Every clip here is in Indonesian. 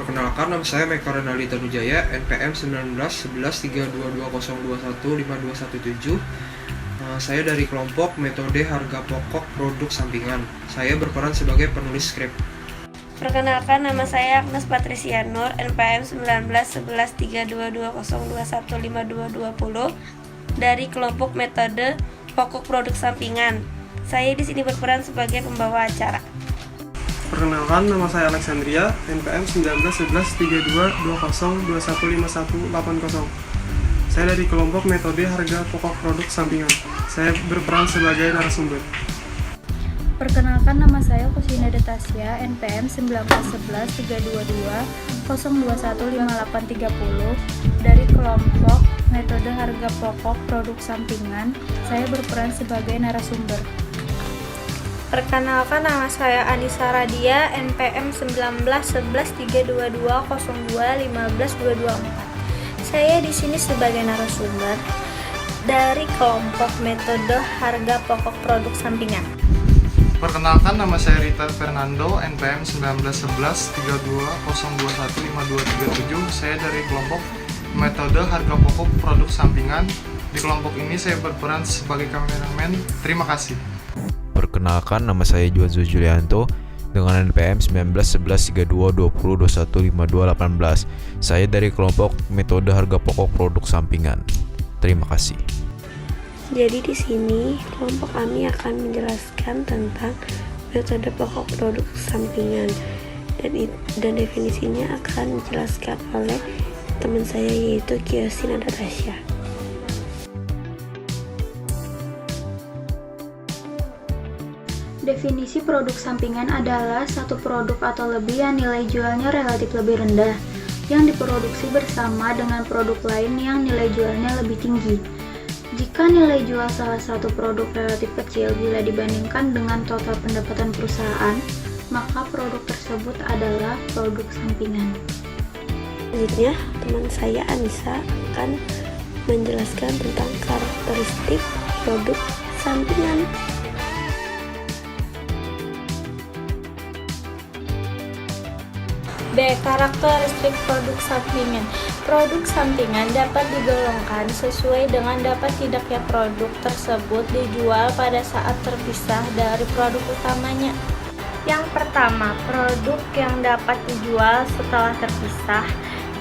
Perkenalkan, nama saya Meka Renaldi Tanujaya, NPM 19113220215217. Saya dari kelompok metode harga pokok produk sampingan. Saya berperan sebagai penulis skrip. Perkenalkan, nama saya Agnes Patricia Nur, NPM 19113220215220 dari kelompok metode pokok produk sampingan. Saya di sini berperan sebagai pembawa acara. Perkenalkan, nama saya Alexandria, NPM 19113220215180. Saya dari kelompok metode harga pokok produk sampingan. Saya berperan sebagai narasumber. Perkenalkan, nama saya Kusina Detasya, NPM 19113220215830 dari kelompok metode harga pokok produk sampingan. Saya berperan sebagai narasumber. Perkenalkan, nama saya Anissa Radia, NPM 19113202152224. Saya di sini sebagai narasumber dari kelompok metode harga pokok produk sampingan. Perkenalkan, nama saya Rita Fernando, NPM 19113202152237. Saya dari kelompok metode harga pokok produk sampingan. Di kelompok ini saya berperan sebagai kameramen. Terima kasih. Perkenalkan, nama saya Juanzo Julianto dengan NPM 19113220215218. Saya dari kelompok metode harga pokok produk sampingan. Terima kasih. Jadi di sini kelompok kami akan menjelaskan tentang metode pokok produk sampingan dan definisinya akan dijelaskan oleh teman saya, yaitu Kiyosin Adatasya. Definisi produk sampingan adalah satu produk atau lebih yang nilai jualnya relatif lebih rendah, yang diproduksi bersama dengan produk lain yang nilai jualnya lebih tinggi. Jika nilai jual salah satu produk relatif kecil bila dibandingkan dengan total pendapatan perusahaan, maka produk tersebut adalah produk sampingan. Selanjutnya, teman saya Anissa akan menjelaskan tentang karakteristik produk sampingan. B. Karakteristik produk sampingan. Produk sampingan dapat digolongkan sesuai dengan dapat tidaknya produk tersebut dijual pada saat terpisah dari produk utamanya. Yang pertama, produk yang dapat dijual setelah terpisah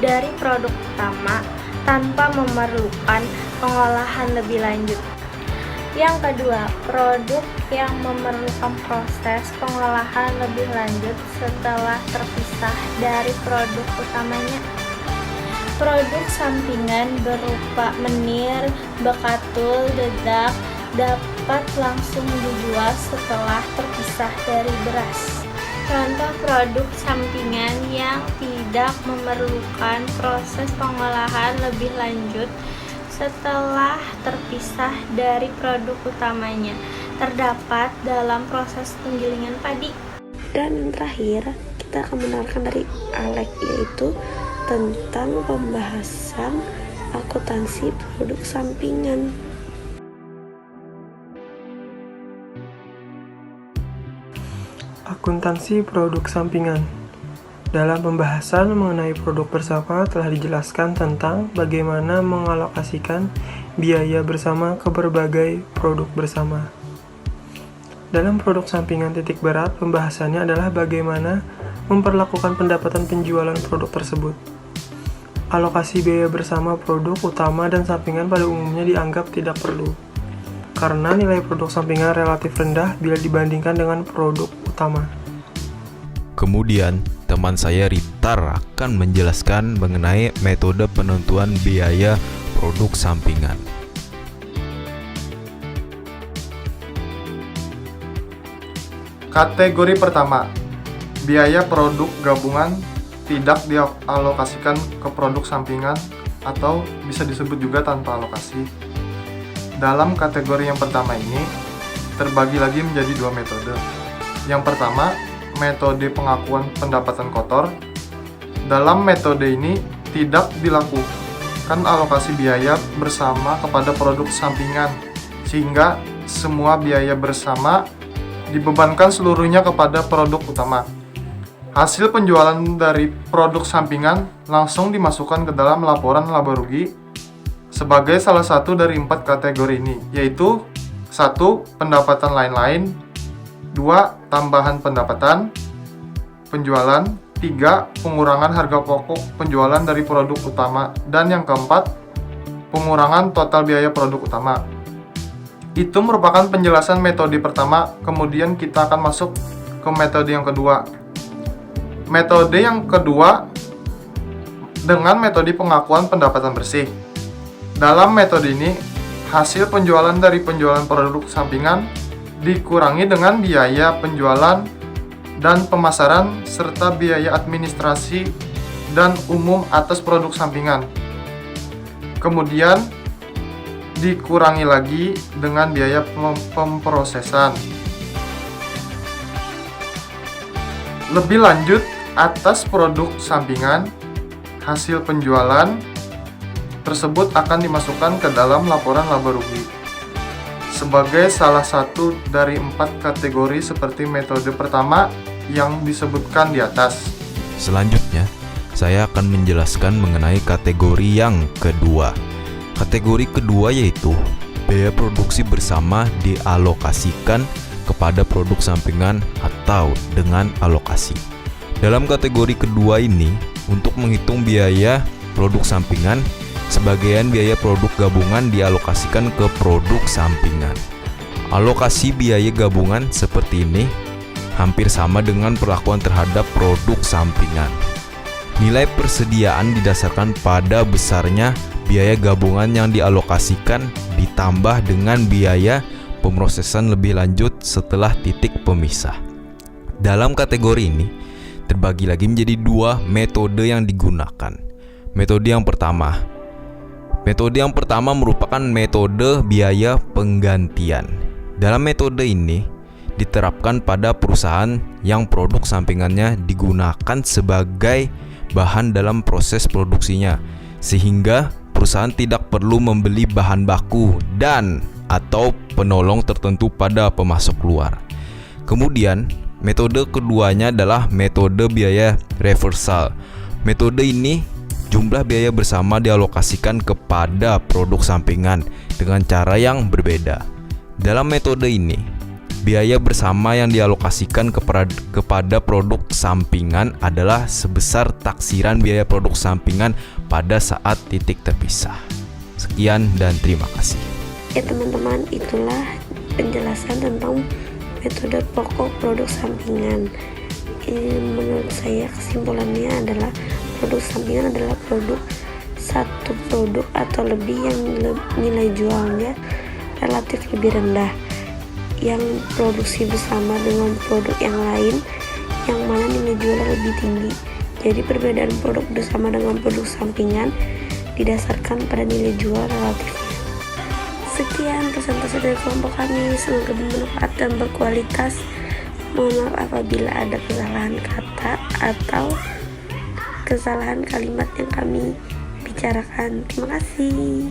dari produk utama tanpa memerlukan pengolahan lebih lanjut. Yang kedua, produk yang memerlukan proses pengolahan lebih lanjut setelah terpisah dari produk utamanya. Produk sampingan berupa menir, bekatul, dedak dapat langsung dijual setelah terpisah dari beras. Contoh produk sampingan yang tidak memerlukan proses pengolahan lebih lanjut setelah terpisah dari produk utamanya terdapat dalam proses penggilingan padi. Dan yang terakhir, kita akan mendengarkan dari Alek, yaitu tentang pembahasan akuntansi produk sampingan. Akuntansi produk sampingan. Dalam pembahasan mengenai produk bersama telah dijelaskan tentang bagaimana mengalokasikan biaya bersama ke berbagai produk bersama. Dalam produk sampingan titik berat, pembahasannya adalah bagaimana memperlakukan pendapatan penjualan produk tersebut. Alokasi biaya bersama produk utama dan sampingan pada umumnya dianggap tidak perlu, karena nilai produk sampingan relatif rendah bila dibandingkan dengan produk utama. Kemudian, teman saya Ritar akan menjelaskan mengenai metode penentuan biaya produk sampingan. Kategori pertama, biaya produk gabungan tidak dialokasikan ke produk sampingan atau bisa disebut juga tanpa alokasi. Dalam kategori yang pertama ini, terbagi lagi menjadi dua metode. Yang pertama, metode pengakuan pendapatan kotor. Dalam metode ini tidak dilakukan alokasi biaya bersama kepada produk sampingan, sehingga semua biaya bersama dibebankan seluruhnya kepada produk utama. Hasil penjualan dari produk sampingan langsung dimasukkan ke dalam laporan laba rugi sebagai salah satu dari 4 kategori ini, yaitu 1. Pendapatan lain-lain, 2. Tambahan pendapatan penjualan, 3. Pengurangan harga pokok penjualan dari produk utama, dan yang keempat, pengurangan total biaya produk utama. Itu merupakan penjelasan metode pertama, kemudian kita akan masuk ke metode yang kedua. Metode yang kedua dengan metode pengakuan pendapatan bersih. Dalam metode ini, hasil penjualan dari penjualan produk sampingan dikurangi dengan biaya penjualan dan pemasaran serta biaya administrasi dan umum atas produk sampingan. Kemudian dikurangi lagi dengan biaya pemprosesan. Lebih lanjut, atas produk sampingan, hasil penjualan tersebut akan dimasukkan ke dalam laporan laba rugi sebagai salah satu dari 4 kategori seperti metode pertama yang disebutkan di atas. Selanjutnya, saya akan menjelaskan mengenai kategori yang kedua. Kategori kedua yaitu biaya produksi bersama dialokasikan kepada produk sampingan atau dengan alokasi. Dalam kategori kedua ini, untuk menghitung biaya produk sampingan, sebagian biaya produk gabungan dialokasikan ke produk sampingan. Alokasi biaya gabungan seperti ini hampir sama dengan perlakuan terhadap produk sampingan. Nilai persediaan didasarkan pada besarnya biaya gabungan yang dialokasikan ditambah dengan biaya pemrosesan lebih lanjut setelah titik pemisah. Dalam kategori ini terbagi lagi menjadi 2 metode yang digunakan. Metode yang pertama merupakan metode biaya penggantian. Dalam metode ini diterapkan pada perusahaan yang produk sampingannya digunakan sebagai bahan dalam proses produksinya, sehingga perusahaan tidak perlu membeli bahan baku dan atau penolong tertentu pada pemasok luar. Kemudian, metode keduanya adalah metode biaya reversal. Metode ini jumlah biaya bersama dialokasikan kepada produk sampingan dengan cara yang berbeda. Dalam metode ini, biaya bersama yang dialokasikan kepada produk sampingan adalah sebesar taksiran biaya produk sampingan pada saat titik terpisah. Sekian dan terima kasih. Ya teman-teman, itulah penjelasan tentang metode pokok produk sampingan. Menurut saya kesimpulannya adalah produk sampingan adalah satu produk atau lebih yang nilai jualnya relatif lebih rendah, yang produksi bersama dengan produk yang lain yang mana nilai jualnya lebih tinggi. Jadi perbedaan produk bersama dengan produk sampingan didasarkan pada nilai jual relatifnya. Sekian presentasi dari kelompok kami, semoga bermanfaat dan berkualitas. Mohon maaf apabila ada kesalahan kata atau kesalahan kalimat yang kami bicarakan. Terima kasih.